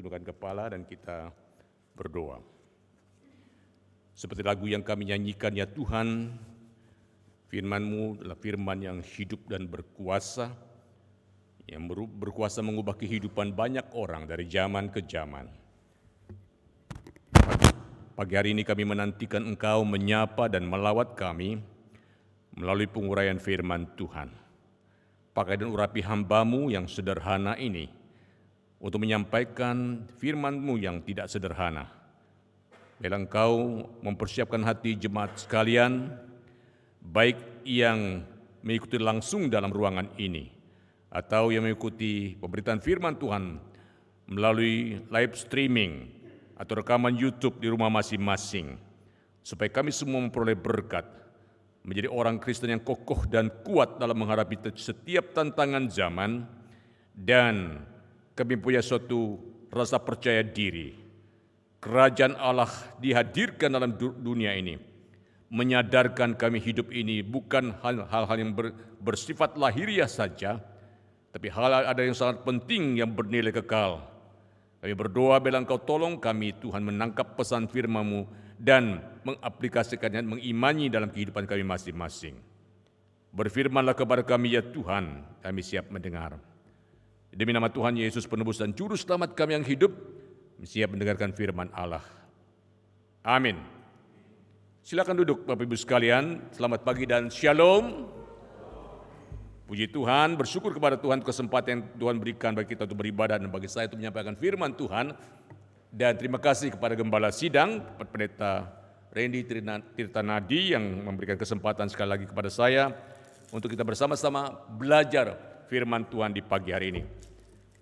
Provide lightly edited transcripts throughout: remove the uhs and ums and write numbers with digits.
Tundukkan kepala dan kita berdoa. Seperti lagu yang kami nyanyikan, ya Tuhan, firman-Mu adalah firman yang hidup dan berkuasa, yang berkuasa mengubah kehidupan banyak orang dari zaman ke zaman. Pagi hari ini kami menantikan Engkau menyapa dan melawat kami melalui penguraian firman Tuhan. Pakai dan urapi hamba-Mu yang sederhana ini, untuk menyampaikan firman-Mu yang tidak sederhana. Biarlah Engkau mempersiapkan hati jemaat sekalian, baik yang mengikuti langsung dalam ruangan ini, atau yang mengikuti pemberitaan firman Tuhan melalui live streaming atau rekaman YouTube di rumah masing-masing, supaya kami semua memperoleh berkat, menjadi orang Kristen yang kokoh dan kuat dalam menghadapi setiap tantangan zaman, dan kami punya suatu rasa percaya diri. Kerajaan Allah dihadirkan dalam dunia ini, menyadarkan kami hidup ini bukan hal-hal yang bersifat lahiriah saja, tapi hal ada yang sangat penting yang bernilai kekal. Kami berdoa biar Engkau tolong kami, Tuhan, menangkap pesan firman-Mu dan mengaplikasikannya, mengimani dalam kehidupan kami masing-masing. Berfirmanlah kepada kami, ya Tuhan, kami siap mendengar. Demi nama Tuhan Yesus, penebus dan juru selamat kami yang hidup, siap mendengarkan firman Allah. Amin. Silakan duduk Bapak Ibu sekalian, selamat pagi dan shalom. Puji Tuhan, bersyukur kepada Tuhan kesempatan yang Tuhan berikan bagi kita untuk beribadah dan bagi saya untuk menyampaikan firman Tuhan. Dan terima kasih kepada Gembala Sidang, Pendeta Randy Tirtanadi yang memberikan kesempatan sekali lagi kepada saya untuk kita bersama-sama belajar firman Tuhan di pagi hari ini.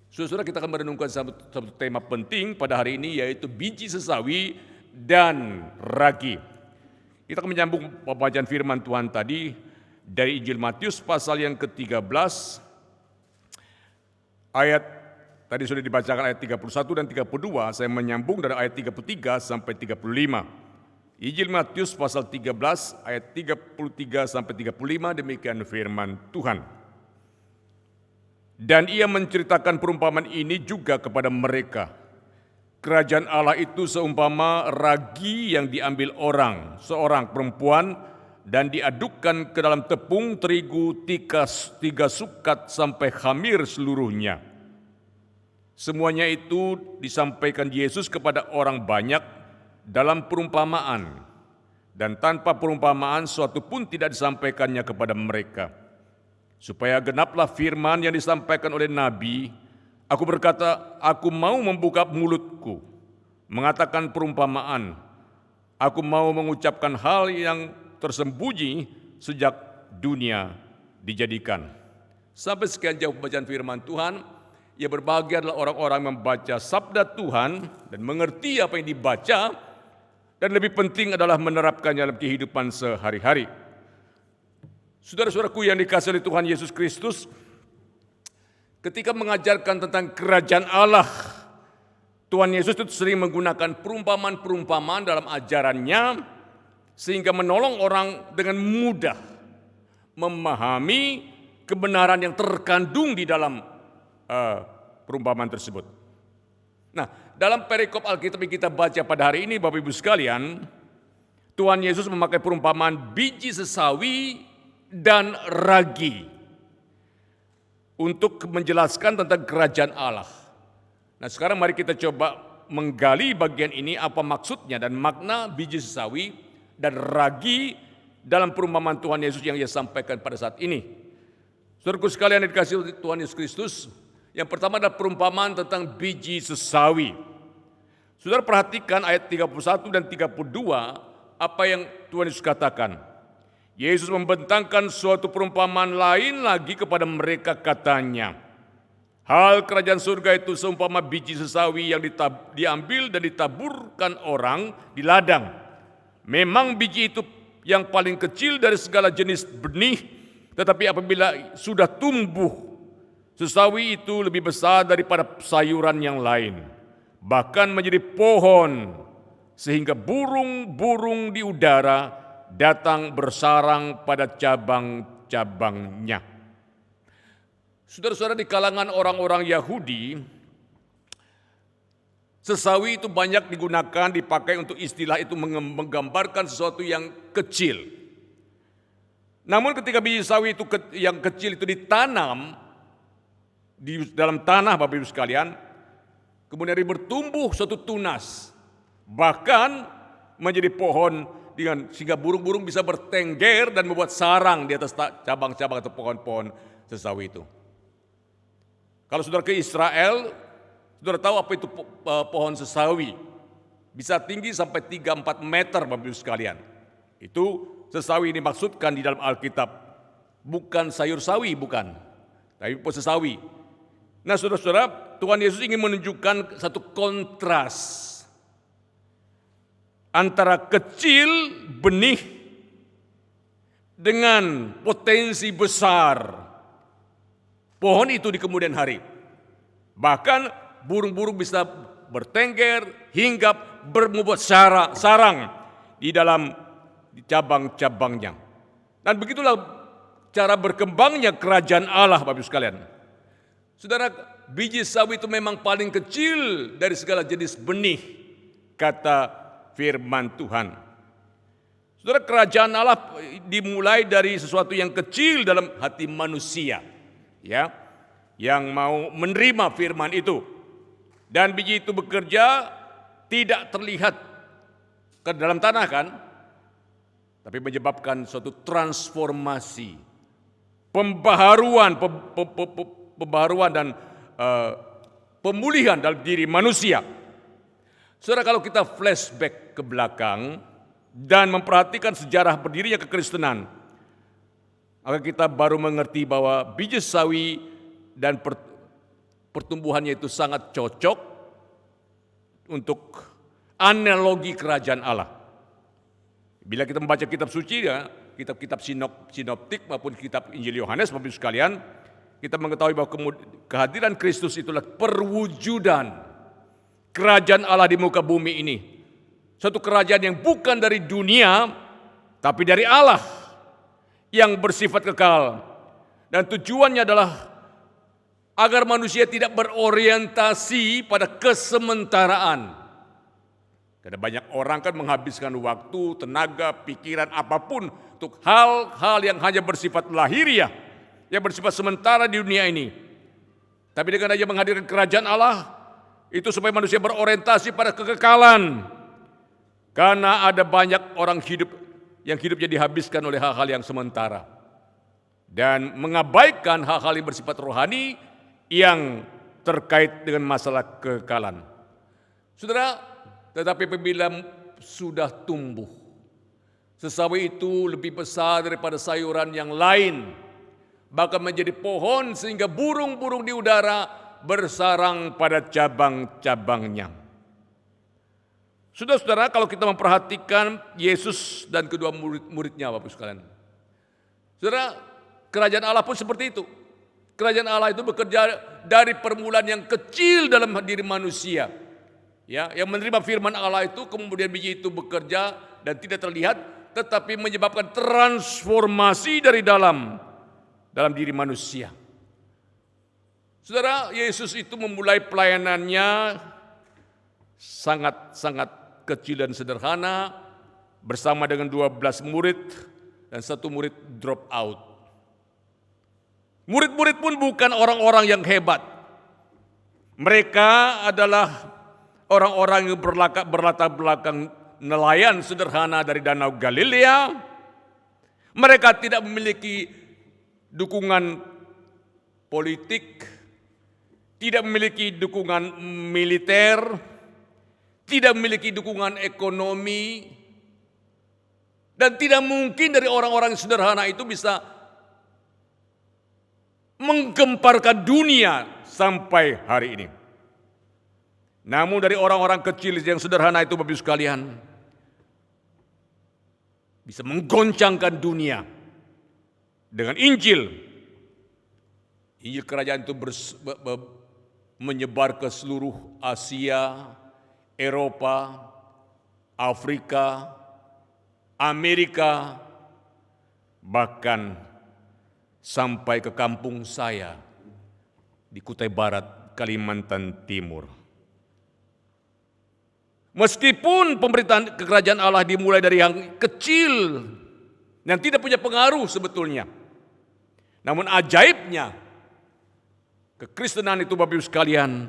Saudara, kita akan merenungkan satu tema penting pada hari ini, yaitu biji sesawi dan ragi. Kita akan menyambung pembacaan firman Tuhan tadi dari Injil Matius pasal yang ke-13, ayat tadi sudah dibacakan ayat 31 dan 32, saya menyambung dari ayat 33 sampai 35. Injil Matius pasal 13 ayat 33 sampai 35, demikian firman Tuhan. Dan ia menceritakan perumpamaan ini juga kepada mereka. Kerajaan Allah itu seumpama ragi yang diambil seorang perempuan, dan diadukkan ke dalam tepung terigu 3 sukat sampai khamir seluruhnya. Semuanya itu disampaikan Yesus kepada orang banyak dalam perumpamaan, dan tanpa perumpamaan suatu pun tidak disampaikannya kepada mereka. Supaya genaplah firman yang disampaikan oleh Nabi, aku berkata, aku mau membuka mulutku, mengatakan perumpamaan. Aku mau mengucapkan hal yang tersembunyi sejak dunia dijadikan. Sampai sekian jauh pembacaan firman Tuhan. Ya, berbahagia adalah orang-orang yang membaca sabda Tuhan dan mengerti apa yang dibaca, dan lebih penting adalah menerapkannya dalam kehidupan sehari-hari. Saudara-saudaraku yang dikasihi oleh Tuhan Yesus Kristus, ketika mengajarkan tentang kerajaan Allah, Tuhan Yesus itu sering menggunakan perumpamaan-perumpamaan dalam ajarannya, sehingga menolong orang dengan mudah memahami kebenaran yang terkandung di dalam perumpamaan tersebut. Nah, dalam perikop Alkitab yang kita baca pada hari ini, Bapak Ibu sekalian, Tuhan Yesus memakai perumpamaan biji sesawi dan ragi untuk menjelaskan tentang kerajaan Allah. Nah, sekarang mari kita coba menggali bagian ini, apa maksudnya dan makna biji sesawi dan ragi dalam perumpamaan Tuhan Yesus yang ia sampaikan pada saat ini. Saudaraku sekalian yang dikasihi Tuhan Yesus Kristus, yang pertama adalah perumpamaan tentang biji sesawi. Saudara perhatikan ayat 31 dan 32, apa yang Tuhan Yesus katakan. Yesus membentangkan suatu perumpamaan lain lagi kepada mereka, katanya, hal kerajaan surga itu seumpama biji sesawi yang diambil dan ditaburkan orang di ladang. Memang biji itu yang paling kecil dari segala jenis benih, tetapi apabila sudah tumbuh, sesawi itu lebih besar daripada sayuran yang lain, bahkan menjadi pohon, sehingga burung-burung di udara datang bersarang pada cabang-cabangnya. Saudara-saudara, di kalangan orang-orang Yahudi, Sesawi itu banyak digunakan, dipakai untuk istilah itu menggambarkan sesuatu yang kecil. Namun ketika biji sawi itu yang kecil itu ditanam di dalam tanah, Bapak Ibu sekalian, kemudian bertumbuh suatu tunas, bahkan menjadi pohon sehingga burung-burung bisa bertengger dan membuat sarang di atas cabang-cabang atau pohon-pohon sesawi itu. Kalau saudara ke Israel, saudara tahu apa itu pohon sesawi? Bisa tinggi sampai 3-4 meter, Bapak Ibu sekalian. Itu sesawi ini maksudkan di dalam Alkitab. Bukan sayur sawi, bukan. Tapi pohon sesawi. Nah saudara-saudara, Tuhan Yesus ingin menunjukkan satu kontras antara kecil benih dengan potensi besar pohon itu di kemudian hari. Bahkan burung-burung bisa bertengger hingga membuat sarang di dalam cabang-cabangnya. Dan begitulah cara berkembangnya kerajaan Allah, Bapak Ibu sekalian. Saudara, biji sawi itu memang paling kecil dari segala jenis benih, kata firman Tuhan. Saudara, kerajaan Allah dimulai dari sesuatu yang kecil dalam hati manusia, ya, yang mau menerima firman itu. Dan biji itu bekerja tidak terlihat ke dalam tanah kan, tapi menyebabkan suatu transformasi, pembaharuan dan pemulihan dalam diri manusia. Saudara, kalau kita flashback ke belakang dan memperhatikan sejarah berdirinya kekristenan, maka kita baru mengerti bahwa biji sawi dan pertumbuhannya itu sangat cocok untuk analogi kerajaan Allah. Bila kita membaca kitab suci, ya, kitab-kitab sinoptik maupun kitab Injil Yohanes, Bapak Ibu sekalian, kita mengetahui bahwa kehadiran Kristus itulah perwujudan kerajaan Allah di muka bumi ini. Suatu kerajaan yang bukan dari dunia, tapi dari Allah yang bersifat kekal. Dan tujuannya adalah agar manusia tidak berorientasi pada kesementaraan. Karena banyak orang kan menghabiskan waktu, tenaga, pikiran, apapun untuk hal-hal yang hanya bersifat lahiriah, yang bersifat sementara di dunia ini. Tapi dengan adanya menghadirkan kerajaan Allah, itu supaya manusia berorientasi pada kekekalan. Karena ada banyak orang yang hidupnya dihabiskan oleh hal-hal yang sementara. Dan mengabaikan hal-hal yang bersifat rohani yang terkait dengan masalah kekekalan. Saudara, tetapi apabila sudah tumbuh, sesawi itu lebih besar daripada sayuran yang lain, bahkan menjadi pohon sehingga burung-burung di udara bersarang pada cabang-cabangnya. Saudara-saudara, kalau kita memperhatikan Yesus dan kedua murid-muridnya, Bapak sekalian, saudara, kerajaan Allah pun seperti itu. Kerajaan Allah itu bekerja dari permulaan yang kecil dalam diri manusia, ya, yang menerima firman Allah itu, kemudian biji itu bekerja dan tidak terlihat, tetapi menyebabkan transformasi dari dalam diri manusia. Saudara, Yesus itu memulai pelayanannya sangat-sangat kecil dan sederhana bersama dengan 12 murid dan satu murid drop out. Murid-murid pun bukan orang-orang yang hebat. Mereka adalah orang-orang yang berlatar belakang nelayan sederhana dari Danau Galilea. Mereka tidak memiliki dukungan politik, tidak memiliki dukungan militer, tidak memiliki dukungan ekonomi, dan tidak mungkin dari orang-orang sederhana itu bisa menggemparkan dunia sampai hari ini. Namun dari orang-orang kecil yang sederhana itu, Bapak Ibu sekalian, bisa menggoncangkan dunia dengan Injil. Injil kerajaan itu menyebar ke seluruh Asia, Eropa, Afrika, Amerika, bahkan sampai ke kampung saya di Kutai Barat, Kalimantan Timur. Meskipun pemberitaan kerajaan Allah dimulai dari yang kecil, yang tidak punya pengaruh sebetulnya. Namun ajaibnya, kekristenan itu Bapak Ibu sekalian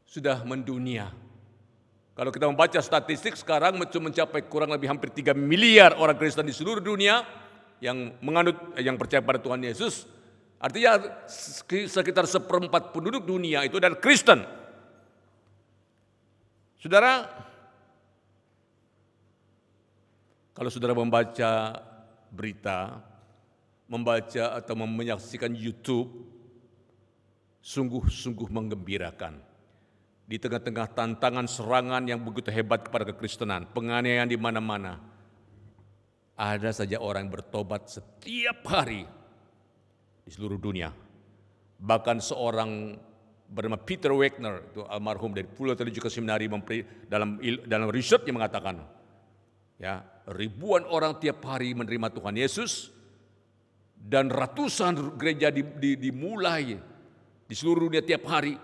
sudah mendunia. Kalau kita membaca statistik sekarang mencapai kurang lebih hampir 3 miliar orang Kristen di seluruh dunia yang yang percaya pada Tuhan Yesus. Artinya sekitar 1/4 penduduk dunia itu adalah Kristen. Saudara, kalau saudara membaca berita, membaca atau menyaksikan YouTube, sungguh-sungguh menggembirakan. Di tengah-tengah tantangan serangan yang begitu hebat kepada kekristenan, penganiayaan di mana-mana, ada saja orang yang bertobat setiap hari di seluruh dunia. Bahkan seorang bernama Peter Wagner, itu almarhum dari Fuller Theological Seminary, dalam risetnya mengatakan, ya, ribuan orang tiap hari menerima Tuhan Yesus dan ratusan gereja dimulai di seluruh dunia tiap hari.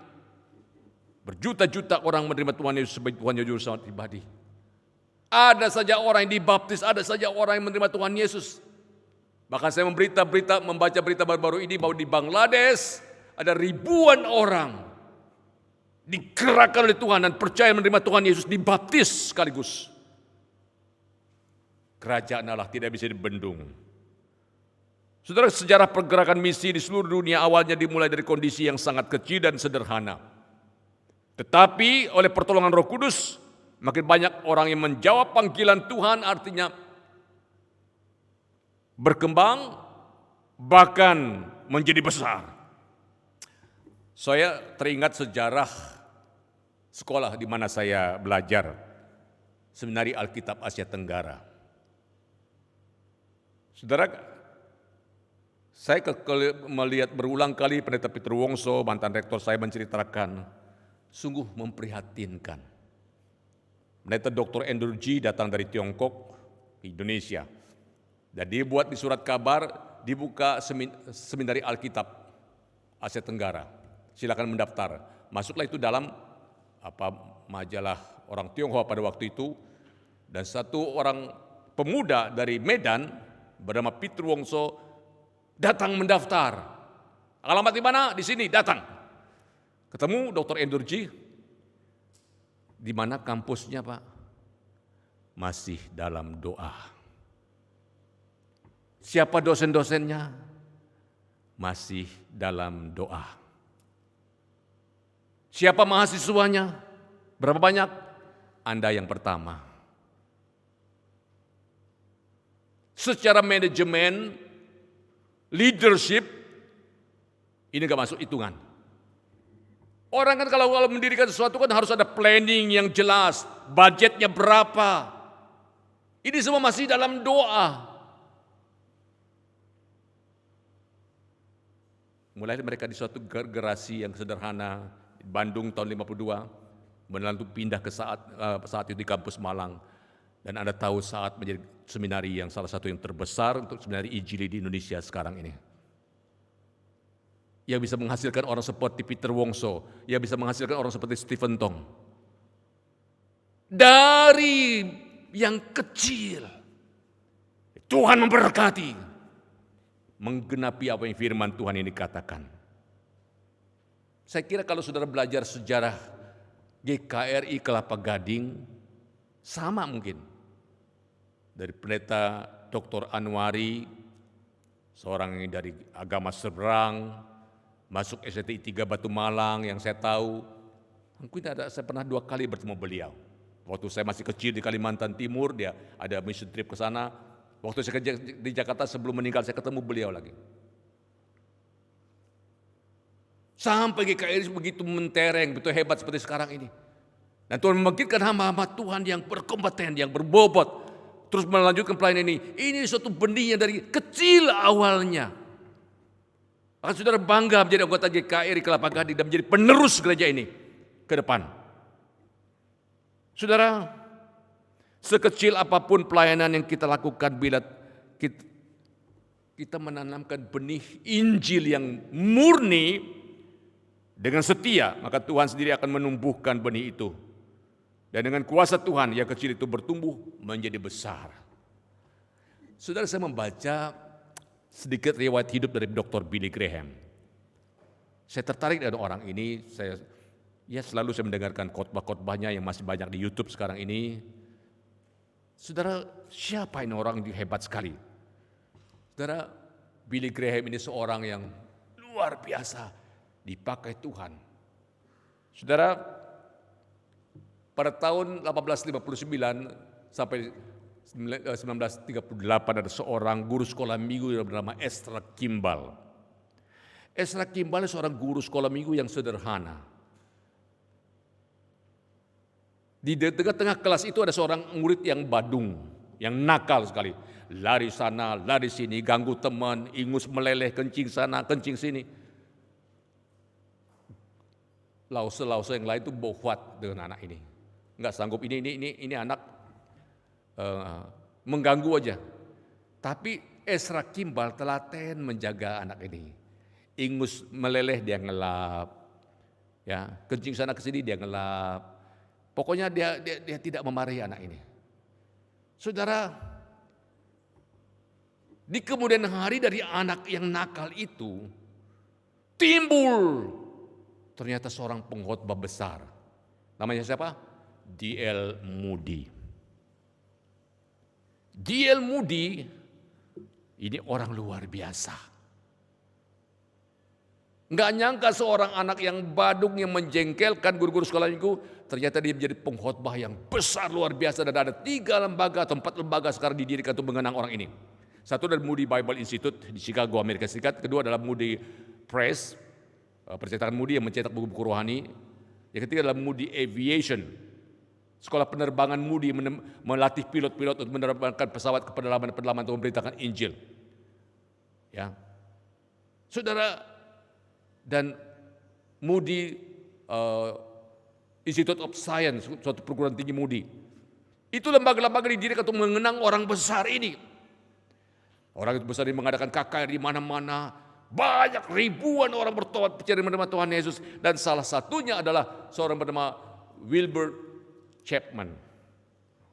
Berjuta-juta orang menerima Tuhan Yesus sebagai Tuhan Juru Selamat pribadi. Ada saja orang yang dibaptis, ada saja orang yang menerima Tuhan Yesus. Bahkan saya membaca berita baru-baru ini bahwa di Bangladesh ada ribuan orang digerakkan oleh Tuhan dan percaya menerima Tuhan Yesus, dibaptis sekaligus. Kerajaan Allah tidak bisa dibendung. Saudara, sejarah pergerakan misi di seluruh dunia awalnya dimulai dari kondisi yang sangat kecil dan sederhana. Tetapi oleh pertolongan Roh Kudus, makin banyak orang yang menjawab panggilan Tuhan, artinya berkembang, bahkan menjadi besar. Saya teringat sejarah sekolah di mana saya belajar, Seminari Alkitab Asia Tenggara. Saudara, saya melihat berulang kali Pendeta Peter Wongso, mantan rektor saya, menceritakan, sungguh memprihatinkan. Pendeta Dr. Andrew G. datang dari Tiongkok ke Indonesia. Dan dia buat di surat kabar, dibuka Seminari Alkitab Asia Tenggara. Silakan mendaftar. Masuklah itu dalam majalah orang Tionghoa pada waktu itu. Dan satu orang pemuda dari Medan bernama Peter Wongso datang mendaftar. Alamat di mana? Di sini, datang. Ketemu Dr. Andrew G. Di mana kampusnya, Pak? Masih dalam doa. Siapa dosen-dosennya? Masih dalam doa. Siapa mahasiswanya? Berapa banyak? Anda yang pertama. Secara manajemen, leadership, ini gak masuk hitungan. Orang kan kalau mendirikan sesuatu kan harus ada planning yang jelas, budgetnya berapa. Ini semua masih dalam doa. Mulai mereka di suatu gerasi yang sederhana, di Bandung tahun 52, lalu pindah ke saat itu di kampus Malang. Dan Anda tahu saat menjadi seminari yang salah satu yang terbesar untuk seminari Injili di Indonesia sekarang ini. Yang bisa menghasilkan orang seperti Peter Wongso, yang bisa menghasilkan orang seperti Stephen Tong. Dari yang kecil, Tuhan memberkati, menggenapi apa yang firman Tuhan ini katakan. Saya kira kalau saudara belajar sejarah GKRI Kelapa Gading, sama mungkin. Dari Pendeta Dr. Anwari, seorang yang dari agama seberang, masuk STI 3 Batu Malang yang saya tahu. Mungkin saya pernah 2 kali bertemu beliau. Waktu saya masih kecil di Kalimantan Timur, dia ada mission trip ke sana. Waktu saya di Jakarta sebelum meninggal, saya ketemu beliau lagi. Sampai GKRI begitu mentereng, begitu hebat seperti sekarang ini. Dan Tuhan membangkitkan hamba-hamba Tuhan yang berkompeten, yang berbobot, terus melanjutkan pelayanan ini. Ini suatu benih yang dari kecil awalnya. Maka saudara bangga menjadi anggota GKRI Kelapa Gading dan menjadi penerus gereja ini ke depan. Saudara, sekecil apapun pelayanan yang kita lakukan, bila kita menanamkan benih Injil yang murni dengan setia, maka Tuhan sendiri akan menumbuhkan benih itu. Dan dengan kuasa Tuhan, yang kecil itu bertumbuh menjadi besar. Saudara, saya membaca sedikit riwayat hidup dari Dr. Billy Graham. Saya tertarik dengan orang ini. Selalu saya mendengarkan khotbah-khotbahnya yang masih banyak di YouTube sekarang ini. Saudara, siapa ini orang yang hebat sekali? Saudara, Billy Graham ini seorang yang luar biasa dipakai Tuhan. Saudara, pada tahun 1859 sampai 1938 ada seorang guru sekolah minggu yang bernama Ezra Kimball. Ezra Kimball seorang guru sekolah minggu yang sederhana. Di tengah-tengah kelas itu ada seorang murid yang badung, yang nakal sekali. Lari sana, lari sini, ganggu teman, ingus meleleh, kencing sana, kencing sini. Lause-lause yang lain itu bohwat dengan anak ini. Enggak sanggup, ini anak mengganggu aja. Tapi Ezra Kimball telaten menjaga anak ini. Ingus meleleh dia ngelap, ya, kencing sana ke sini dia ngelap. Pokoknya dia tidak memarahi anak ini. Saudara, di kemudian hari dari anak yang nakal itu timbul ternyata seorang pengkhotbah besar. Namanya siapa? D.L. Moody. D.L. Moody ini orang luar biasa. Nggak nyangka seorang anak yang badung yang menjengkelkan guru-guru sekolah minggu, ternyata dia menjadi pengkhotbah yang besar luar biasa, dan ada 3 lembaga atau 4 lembaga sekarang didirikan untuk mengenang orang ini. Satu adalah Moody Bible Institute di Chicago, Amerika Serikat. Kedua adalah Moody Press, percetakan Moody yang mencetak buku-buku rohani. Yang ketiga adalah Moody Aviation, sekolah penerbangan Moody melatih pilot-pilot untuk menerbangkan pesawat ke pedalaman-pedalaman untuk memberitakan Injil. Ya, saudara, dan Moody Institute of Science, suatu perguruan tinggi Moody. Itu lembaga-lembaga didirikan untuk mengenang orang besar ini. Orang itu besar ini mengadakan KKR di mana-mana. Banyak ribuan orang bertobat percaya menerima Tuhan Yesus. Dan salah satunya adalah seorang bernama Wilbur Chapman.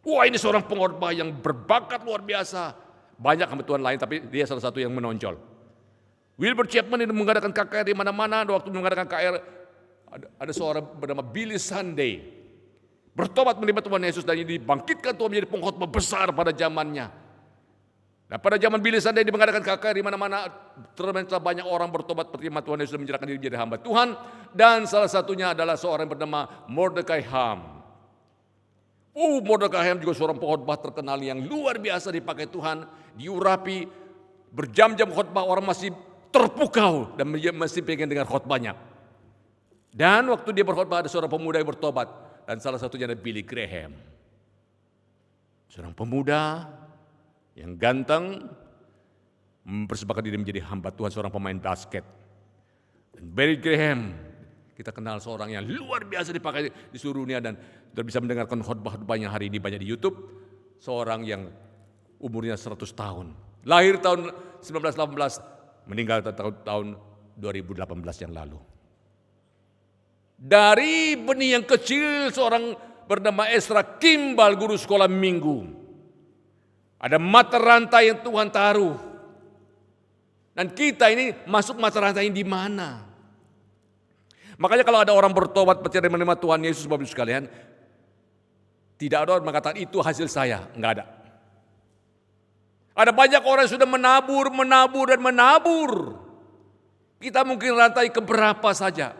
Wah, ini seorang pengkhotbah yang berbakat luar biasa. Banyak hamba Tuhan lain, tapi dia salah satu yang menonjol. Wilbur Chapman ini mengadakan KKR di mana-mana. Waktu mengadakan KKR, ada seorang bernama Billy Sunday bertobat menerima Tuhan Yesus, dan ini dibangkitkan Tuhan menjadi pengkhotbah besar pada zamannya. Nah, pada zaman Billy Sunday mengadakan KKR di mana-mana, ternyata banyak orang bertobat menerima Tuhan Yesus dan menyerahkan diri menjadi hamba Tuhan. Dan salah satunya adalah seorang bernama Mordecai Ham. Mordecai Ham juga seorang pengkhotbah terkenal yang luar biasa dipakai Tuhan, diurapi, berjam-jam khotbah, orang masih terpukau dan masih pengen dengar khotbahnya. Dan waktu dia berkhotbah ada seorang pemuda yang bertobat, dan salah satunya adalah Billy Graham. Seorang pemuda yang ganteng, mempersembahkan diri menjadi hamba Tuhan, seorang pemain basket. Dan Billy Graham, kita kenal seorang yang luar biasa dipakai di seluruh dunia, dan kita bisa mendengarkan khotbah-khotbahnya hari ini banyak di YouTube. Seorang yang umurnya 100 tahun. Lahir tahun 1918, meninggal tahun 2018 yang lalu. Dari benih yang kecil seorang bernama Ezra Kimball, guru sekolah minggu. Ada mata rantai yang Tuhan taruh. Dan kita ini masuk mata rantai di mana? Makanya kalau ada orang bertobat percaya menerima Tuhan Yesus, Bapak Ibu sekalian, tidak ada orang mengatakan itu hasil saya, enggak ada. Ada banyak orang yang sudah menabur, dan menabur. Kita mungkin rantai keberapa saja.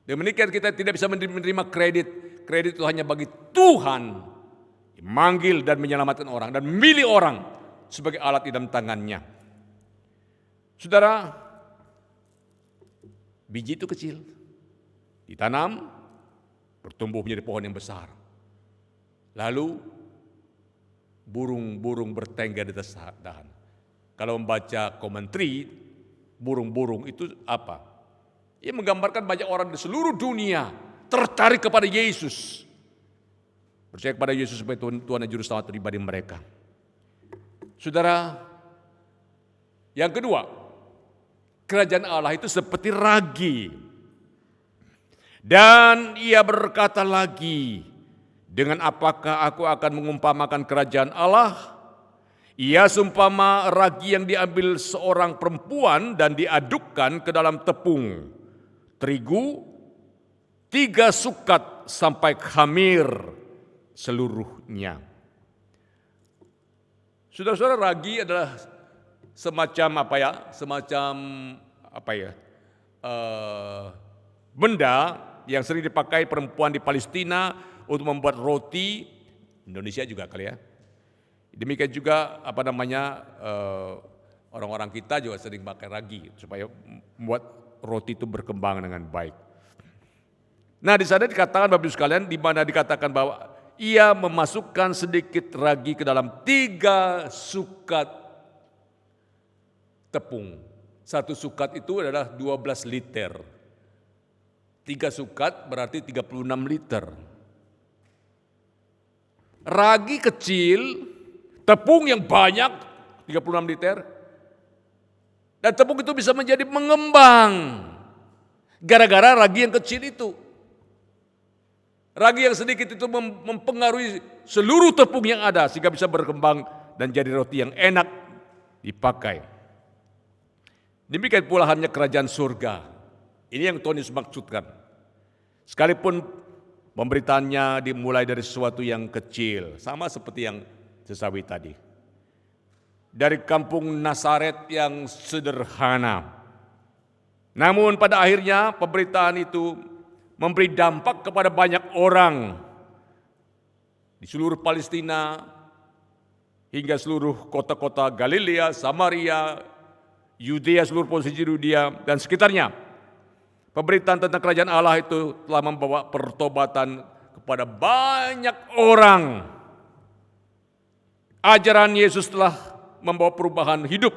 Demikian kita tidak bisa menerima kredit. Kredit itu hanya bagi Tuhan. Memanggil dan menyelamatkan orang dan memilih orang sebagai alat di dalam tangannya. Saudara, biji itu kecil. Ditanam, bertumbuh menjadi pohon yang besar. Lalu burung-burung bertengger di atas dahan. Kalau membaca komentari, burung-burung itu apa? Ia menggambarkan banyak orang di seluruh dunia tertarik kepada Yesus. Percaya kepada Yesus sebagai Tuhan dan Juru Selamat pribadi mereka. Saudara, yang kedua, kerajaan Allah itu seperti ragi. Dan ia berkata lagi, Dengan apakah aku akan mengumpamakan kerajaan Allah? Ia seumpama ragi yang diambil seorang perempuan dan diadukkan ke dalam tepung terigu 3 sukat sampai khamir seluruhnya. Saudara-saudara, ragi adalah semacam benda yang sering dipakai perempuan di Palestina untuk membuat roti. Indonesia juga kali ya. Demikian juga orang-orang kita juga sering pakai ragi supaya membuat roti itu berkembang dengan baik. Nah, di sana dikatakan Bapak Ibu sekalian, di mana dikatakan bahwa ia memasukkan sedikit ragi ke dalam 3 sukat tepung. 1 sukat itu adalah 12 liter. 3 sukat berarti 36 liter. Ragi kecil, tepung yang banyak, 36 liter. Dan tepung itu bisa menjadi mengembang. Gara-gara ragi yang kecil itu. Ragi yang sedikit itu mempengaruhi seluruh tepung yang ada sehingga bisa berkembang dan jadi roti yang enak dipakai. Demikian pula halnya kerajaan surga. Ini yang Tuhan Yesus maksudkan. Sekalipun pemberitaannya dimulai dari sesuatu yang kecil, sama seperti yang sesawi tadi. Dari kampung Nazaret yang sederhana. Namun pada akhirnya pemberitaan itu memberi dampak kepada banyak orang di seluruh Palestina hingga seluruh kota-kota Galilea, Samaria, Yudea, seluruh provinsi Yudea dan sekitarnya. Pemberitaan tentang kerajaan Allah itu telah membawa pertobatan kepada banyak orang. Ajaran Yesus telah membawa perubahan hidup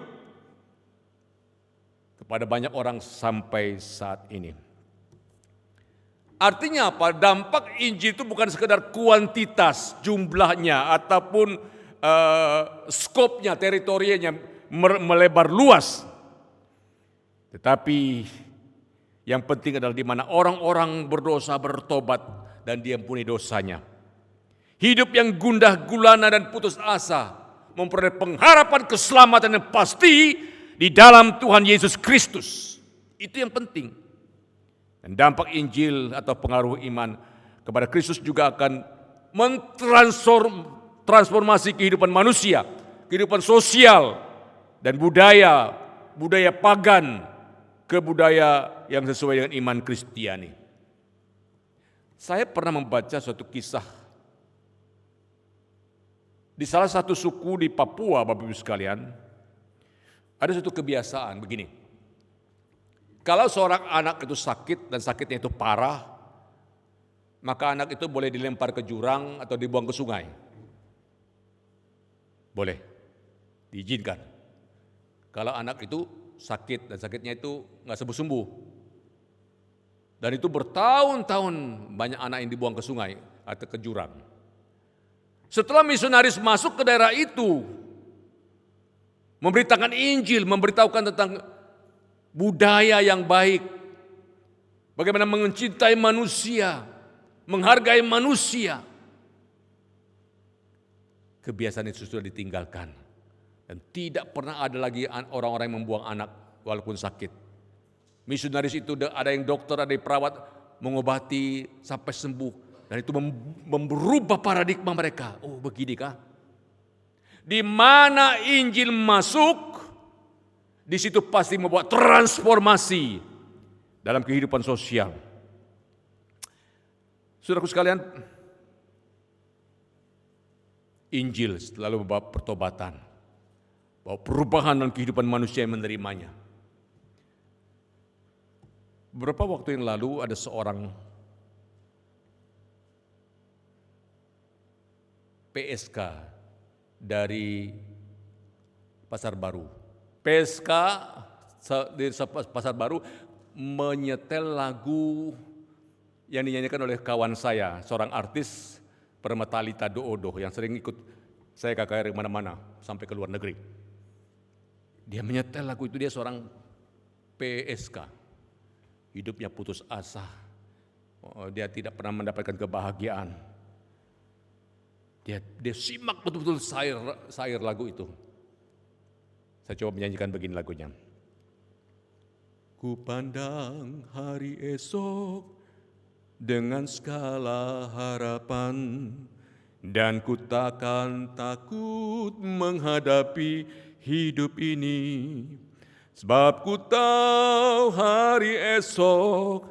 kepada banyak orang sampai saat ini. Artinya apa? Dampak Injil itu bukan sekedar kuantitas jumlahnya ataupun skopnya, teritorianya melebar luas. Tetapi yang penting adalah di mana orang-orang berdosa bertobat dan diampuni dosanya. Hidup yang gundah gulana dan putus asa memperoleh pengharapan keselamatan yang pasti di dalam Tuhan Yesus Kristus. Itu yang penting. Dan dampak Injil atau pengaruh iman kepada Kristus juga akan mentransformasi kehidupan manusia, kehidupan sosial dan budaya pagan ke budaya yang sesuai dengan iman Kristiani. Saya pernah membaca suatu kisah di salah satu suku di Papua, Bapak Ibu sekalian, ada suatu kebiasaan begini. Kalau seorang anak itu sakit dan sakitnya itu parah, maka anak itu boleh dilempar ke jurang atau dibuang ke sungai. Boleh, diizinkan. Kalau anak itu sakit dan sakitnya itu nggak sembuh-sembuh. Dan itu bertahun-tahun banyak anak yang dibuang ke sungai atau ke jurang. Setelah misionaris masuk ke daerah itu, memberitakan Injil, memberitahukan tentang budaya yang baik, bagaimana mencintai manusia, menghargai manusia. Kebiasaan itu sudah ditinggalkan. Dan tidak pernah ada lagi orang-orang yang membuang anak walaupun sakit. Misionaris itu ada yang dokter, ada yang perawat, mengobati sampai sembuh. Dan itu merubah paradigma mereka. Oh begini kah? Di mana Injil masuk, di situ pasti membuat transformasi dalam kehidupan sosial. Saudaraku sekalian, Injil selalu membawa pertobatan, bahwa perubahan dalam kehidupan manusia yang menerimanya. Beberapa waktu yang lalu ada seorang PSK dari Pasar Baru. PSK di Pasar Baru menyetel lagu yang dinyanyikan oleh kawan saya, seorang artis bernama Thalita Doodo yang sering ikut saya KKR kemana-mana sampai ke luar negeri. Dia menyetel lagu itu, dia seorang PSK. Hidupnya putus asa. Dia tidak pernah mendapatkan kebahagiaan. Dia simak betul-betul sair lagu itu. Saya coba menyanyikan begini lagunya. Ku pandang hari esok dengan segala harapan, dan ku takkan takut menghadapi hidup ini. Sebab ku tahu hari esok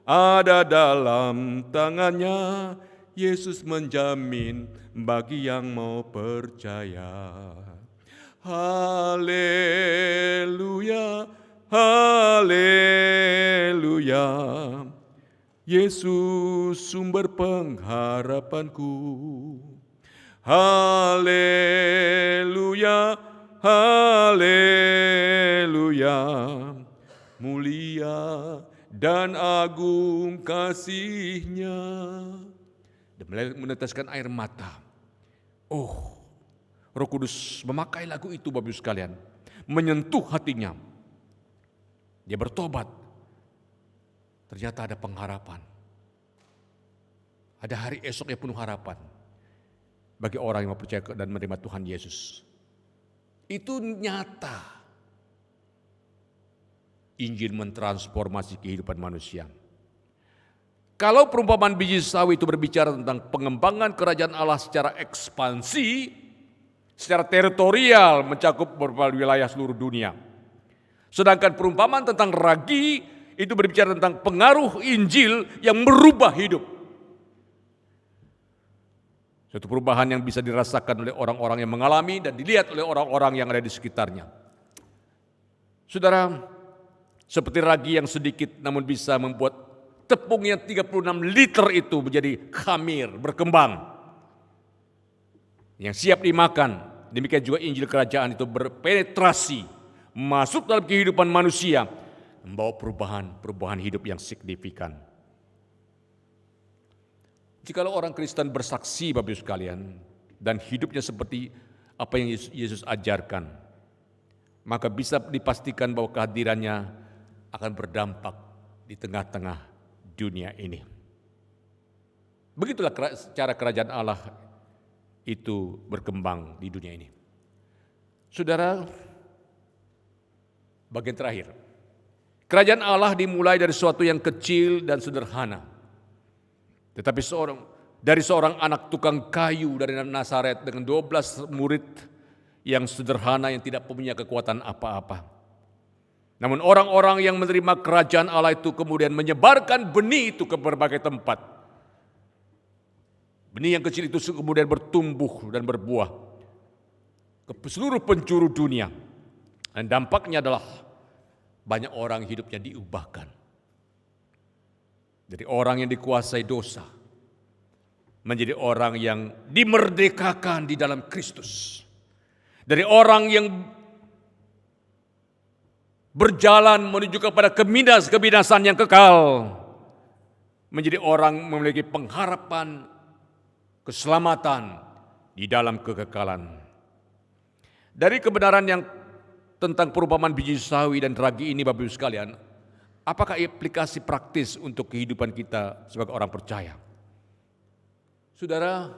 ada dalam tangannya. Yesus menjamin bagi yang mau percaya. Haleluya, haleluya. Yesus sumber pengharapanku. Haleluya, haleluya. Mulia dan agung kasih-Nya. Dan meneteskan air mata. Oh, Roh Kudus memakai lagu itu Bapak Ibu sekalian, menyentuh hatinya. Dia bertobat. Ternyata ada pengharapan. Ada hari esok yang penuh harapan bagi orang yang mau percaya dan menerima Tuhan Yesus. Itu nyata. Injil mentransformasi kehidupan manusia. Kalau perumpamaan biji sawi itu berbicara tentang pengembangan kerajaan Allah secara ekspansi, secara teritorial mencakup beberapa wilayah seluruh dunia. Sedangkan perumpamaan tentang ragi itu berbicara tentang pengaruh Injil yang merubah hidup. Suatu perubahan yang bisa dirasakan oleh orang-orang yang mengalami dan dilihat oleh orang-orang yang ada di sekitarnya. Saudara, seperti ragi yang sedikit namun bisa membuat tepung yang 36 liter itu menjadi khamir, berkembang. Yang siap dimakan. Demikian juga Injil Kerajaan itu berpenetrasi, masuk dalam kehidupan manusia, membawa perubahan hidup yang signifikan. Jikalau orang Kristen bersaksi Bapak Ibu sekalian, dan hidupnya seperti apa yang Yesus ajarkan, maka bisa dipastikan bahwa kehadirannya akan berdampak di tengah-tengah dunia ini. Begitulah cara kerajaan Allah itu berkembang di dunia ini. Saudara, bagian terakhir. Kerajaan Allah dimulai dari sesuatu yang kecil dan sederhana. Tetapi dari seorang anak tukang kayu dari Nazaret dengan 12 murid yang sederhana yang tidak punya kekuatan apa-apa. Namun orang-orang yang menerima kerajaan Allah itu kemudian menyebarkan benih itu ke berbagai tempat. Benih yang kecil itu kemudian bertumbuh dan berbuah ke seluruh penjuru dunia. Dan dampaknya adalah banyak orang hidupnya diubahkan. Dari orang yang dikuasai dosa menjadi orang yang dimerdekakan di dalam Kristus. Dari orang yang berjalan menuju kepada kebinasan yang kekal, menjadi orang memiliki pengharapan, keselamatan di dalam kekekalan. Dari kebenaran yang tentang perumpamaan biji sawi dan ragi ini Bapak Ibu sekalian, apakah aplikasi praktis untuk kehidupan kita sebagai orang percaya? Saudara,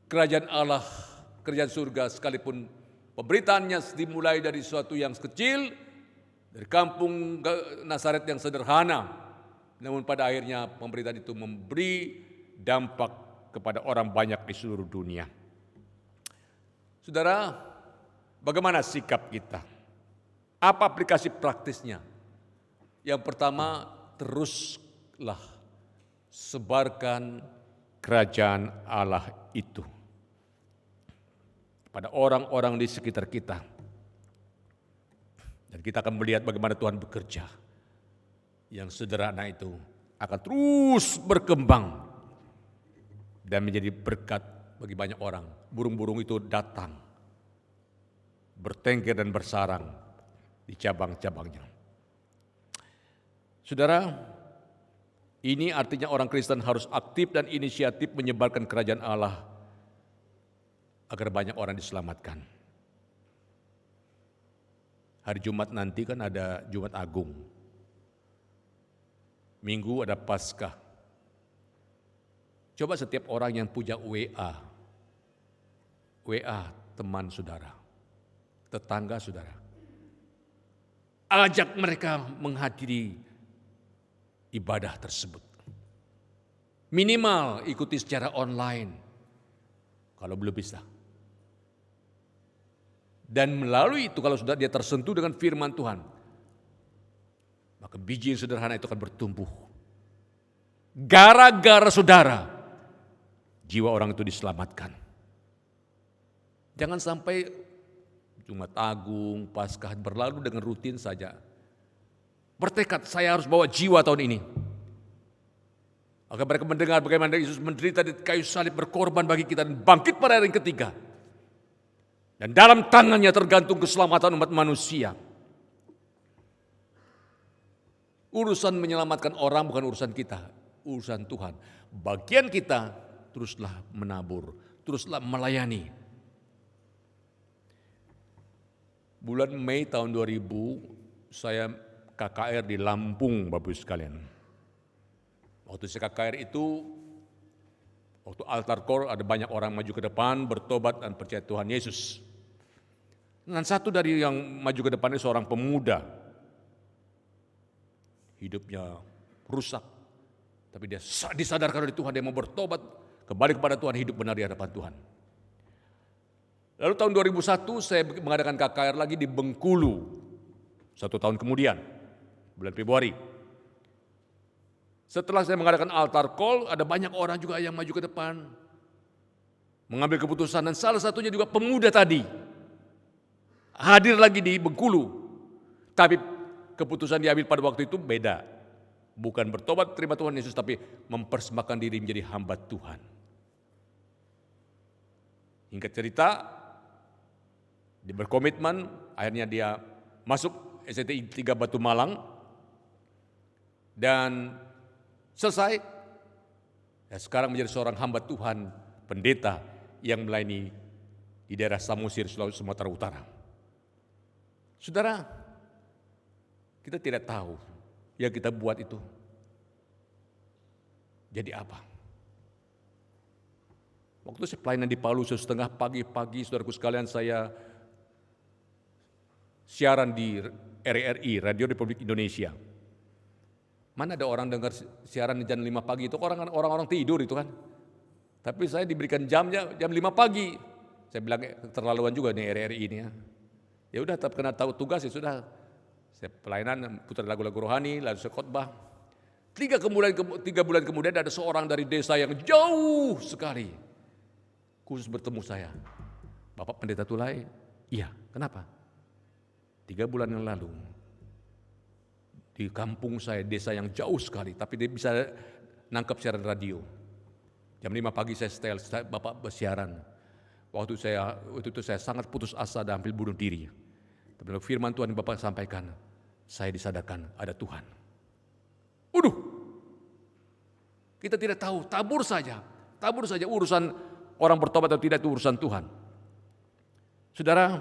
kerajaan Allah, kerajaan surga sekalipun pemberitaannya dimulai dari sesuatu yang kecil, dari kampung Nazaret yang sederhana, namun pada akhirnya pemberitaan itu memberi dampak kepada orang banyak di seluruh dunia. Saudara, bagaimana sikap kita? Apa aplikasi praktisnya? Yang pertama, teruslah sebarkan kerajaan Allah itu pada orang-orang di sekitar kita. Dan kita akan melihat bagaimana Tuhan bekerja. Yang sederhana itu akan terus berkembang dan menjadi berkat bagi banyak orang. Burung-burung itu datang, bertengger dan bersarang di cabang-cabangnya. Saudara, ini artinya orang Kristen harus aktif dan inisiatif menyebarkan kerajaan Allah agar banyak orang diselamatkan. Hari Jumat nanti kan ada Jumat Agung. Minggu ada Paskah. Coba setiap orang yang punya WA, WA teman saudara, tetangga saudara. Ajak mereka menghadiri ibadah tersebut. Minimal ikuti secara online, kalau belum bisa. Dan melalui itu kalau sudah dia tersentuh dengan firman Tuhan, maka biji yang sederhana itu akan bertumbuh. Gara-gara saudara, jiwa orang itu diselamatkan. Jangan sampai Jumat Agung, Paskah berlalu dengan rutin saja. Bertekad, saya harus bawa jiwa tahun ini. Agar mereka mendengar bagaimana Yesus menderita di kayu salib, berkorban bagi kita dan bangkit pada hari yang ketiga. Dan dalam tangannya tergantung keselamatan umat manusia. Urusan menyelamatkan orang bukan urusan kita, urusan Tuhan. Bagian kita teruslah menabur, teruslah melayani. Bulan Mei tahun 2000 saya KKR di Lampung, Bapak Ibu sekalian. Waktu saya KKR itu, waktu altar call ada banyak orang maju ke depan, bertobat dan percaya Tuhan Yesus. Dan satu dari yang maju ke depan itu seorang pemuda. Hidupnya rusak, tapi dia disadarkan oleh Tuhan, dia mau bertobat, kembali kepada Tuhan, hidup benar di hadapan Tuhan. Lalu tahun 2001 saya mengadakan KKR lagi di Bengkulu, 1 tahun kemudian, bulan Februari. Setelah saya mengadakan altar call, ada banyak orang juga yang maju ke depan, mengambil keputusan, dan salah satunya juga pemuda tadi, hadir lagi di Bengkulu. Tapi keputusan diambil pada waktu itu beda. Bukan bertobat terima Tuhan Yesus, tapi mempersembahkan diri menjadi hamba Tuhan. Hingga cerita, dia berkomitmen, akhirnya dia masuk STI 3 Batu Malang, dan selesai. Ya, sekarang menjadi seorang hamba Tuhan, pendeta yang melayani di daerah Samosir, Sulawesi Sumatera Utara. Saudara, kita tidak tahu yang kita buat itu jadi apa. Waktu saya pelayanan di Palu, setengah pagi-pagi, saudaraku sekalian, saya siaran di RRI, Radio Republik Indonesia. Mana ada orang dengar siaran di jam 5 pagi, itu orang-orang tidur itu kan. Tapi saya diberikan jamnya jam 5 pagi. Saya bilang terlaluan juga nih RRI ini ya. Ya udah, tetap kena tahu tugas ya sudah. Saya pelayanan, putar lagu-lagu rohani, lalu saya khotbah. 3 bulan kemudian ada seorang dari desa yang jauh sekali khusus bertemu saya. Bapak Pendeta Tulai? Iya, kenapa? 3 bulan yang lalu di kampung saya, desa yang jauh sekali, tapi dia bisa nangkap siaran radio. Jam 5 pagi saya setel, Bapak bersiaran. Waktu itu saya sangat putus asa dan hampir bunuh diri. Tapi firman Tuhan yang Bapak sampaikan, saya disadarkan ada Tuhan. Uduh, kita tidak tahu, tabur saja urusan orang bertobat atau tidak, itu urusan Tuhan. Saudara,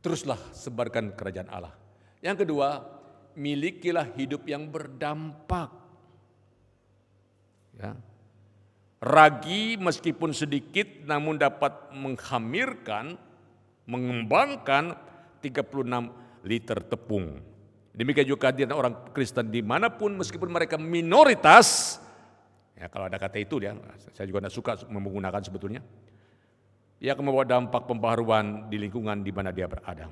teruslah sebarkan kerajaan Allah. Yang kedua, milikilah hidup yang berdampak. Ya. Ragi meskipun sedikit namun dapat menghamirkan, mengembangkan 36 liter tepung. Demikian juga kehadiran orang Kristen dimanapun meskipun mereka minoritas. Ya, kalau ada kata itu ya, saya juga tidak suka menggunakan sebetulnya. Ia akan membawa dampak pembaharuan di lingkungan di mana dia berada.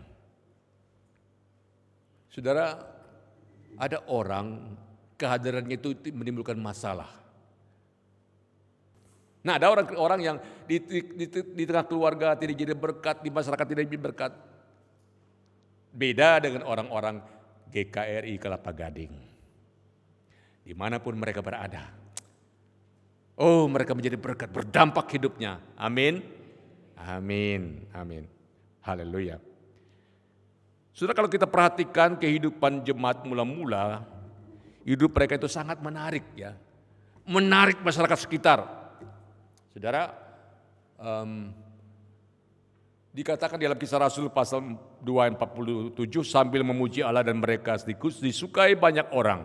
Saudara, ada orang kehadirannya itu menimbulkan masalah. Nah, ada orang yang di tengah keluarga tidak jadi berkat, di masyarakat tidak jadi berkat. Beda dengan orang-orang GKRI Kelapa Gading. Dimanapun mereka berada. Oh, mereka menjadi berkat, berdampak hidupnya. Amin. Amin. Amin. Haleluya. Saudara, kalau kita perhatikan kehidupan jemaat mula-mula, hidup mereka itu sangat menarik ya. Menarik masyarakat sekitar. Saudara, dikatakan dalam Kisah Rasul pasal 2 ayat 47, sambil memuji Allah dan mereka disukai banyak orang,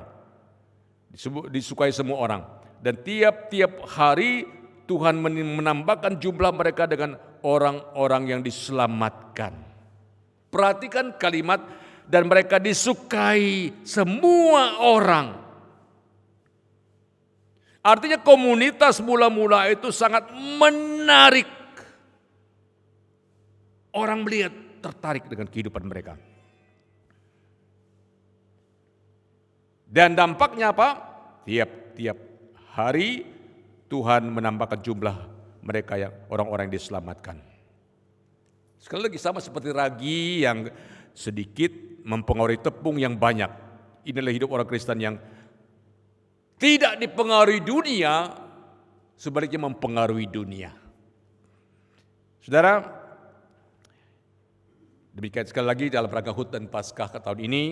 disukai semua orang, dan tiap-tiap hari Tuhan menambahkan jumlah mereka dengan orang-orang yang diselamatkan. Perhatikan kalimat, dan mereka disukai semua orang. Artinya komunitas mula-mula itu sangat menarik. Orang melihat tertarik dengan kehidupan mereka. Dan dampaknya apa? Tiap-tiap hari Tuhan menambahkan jumlah mereka yang orang-orang yang diselamatkan. Sekali lagi sama seperti ragi yang sedikit mempengaruhi tepung yang banyak. Inilah hidup orang Kristen yang tidak dipengaruhi dunia, sebaliknya mempengaruhi dunia. Saudara, demikian sekali lagi dalam rangka HUT dan Paskah tahun ini,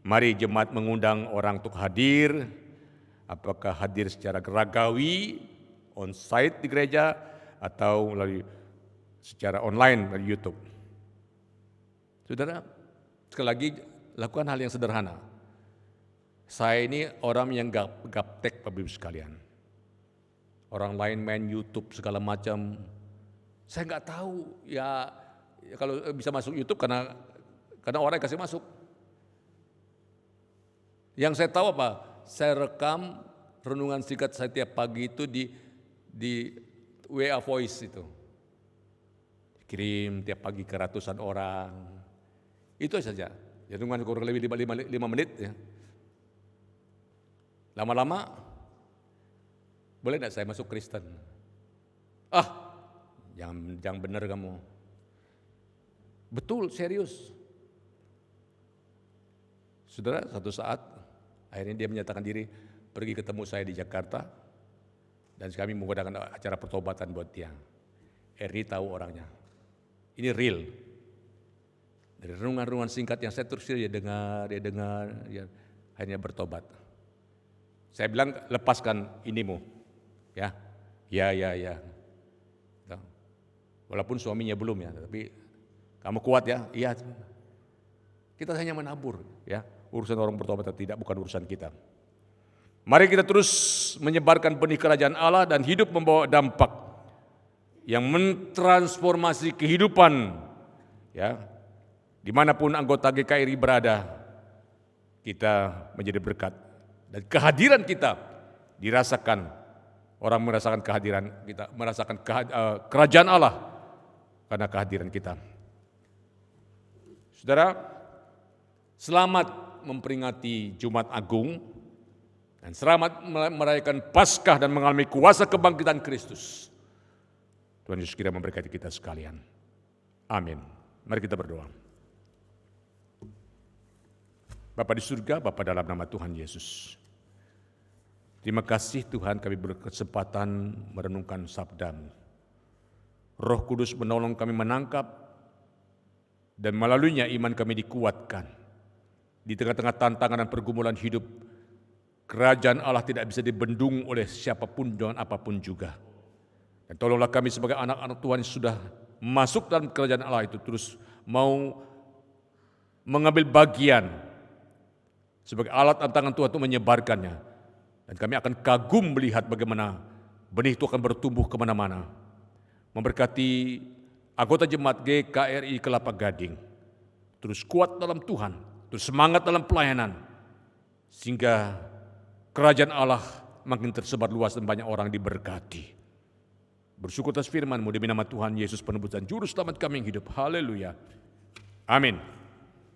mari jemaat mengundang orang untuk hadir. Apakah hadir secara geragawi, on-site di gereja, atau melalui secara online melalui YouTube. Saudara, sekali lagi lakukan hal yang sederhana. Saya ini orang yang gaptek, Bapak Ibu sekalian. Orang lain main YouTube segala macam. Saya nggak tahu ya kalau bisa masuk YouTube karena orang yang kasih masuk. Yang saya tahu apa? Saya rekam renungan singkat saya tiap pagi itu di WA Voice itu. Kirim tiap pagi ke ratusan orang. Itu saja. Renungan kurang lebih 5 menit ya. Lama-lama, boleh enggak saya masuk Kristen? Jangan benar kamu. Betul, serius. Saudara, satu saat akhirnya dia menyatakan diri pergi ketemu saya di Jakarta dan kami mengadakan acara pertobatan buat dia. Eri tahu orangnya. Ini real. Dari renungan-renungan singkat yang saya terus dia dengar, dia akhirnya bertobat. Saya bilang lepaskan inimu, ya. Walaupun suaminya belum ya, tapi kamu kuat ya, iya. Kita hanya menabur, ya. Urusan orang bertobat atau tidak bukan urusan kita. Mari kita terus menyebarkan benih kerajaan Allah dan hidup membawa dampak yang mentransformasi kehidupan, ya. Dimanapun anggota GKRI berada, kita menjadi berkat. Dan kehadiran kita dirasakan, orang merasakan kehadiran kita, merasakan kerajaan Allah karena kehadiran kita. Saudara, selamat memperingati Jumat Agung dan selamat merayakan Paskah dan mengalami kuasa kebangkitan Kristus. Tuhan Yesus kiranya memberkati kita sekalian. Amin. Mari kita berdoa. Bapa di surga, Bapa dalam nama Tuhan Yesus. Terima kasih Tuhan kami berkesempatan merenungkan sabda-Mu. Roh Kudus menolong kami menangkap dan melaluinya iman kami dikuatkan. Di tengah-tengah tantangan dan pergumulan hidup, kerajaan Allah tidak bisa dibendung oleh siapapun dan apapun juga. Dan tolonglah kami sebagai anak-anak Tuhan yang sudah masuk dalam kerajaan Allah itu terus mau mengambil bagian sebagai alat tangan Tuhan untuk menyebarkannya. Dan kami akan kagum melihat bagaimana benih itu akan bertumbuh kemana-mana. Memberkati anggota jemaat GKRI Kelapa Gading. Terus kuat dalam Tuhan, terus semangat dalam pelayanan. Sehingga kerajaan Allah makin tersebar luas dan banyak orang diberkati. Bersyukur atas firman-Mu demi nama Tuhan Yesus penebus dan juru selamat kami yang hidup. Haleluya. Amin.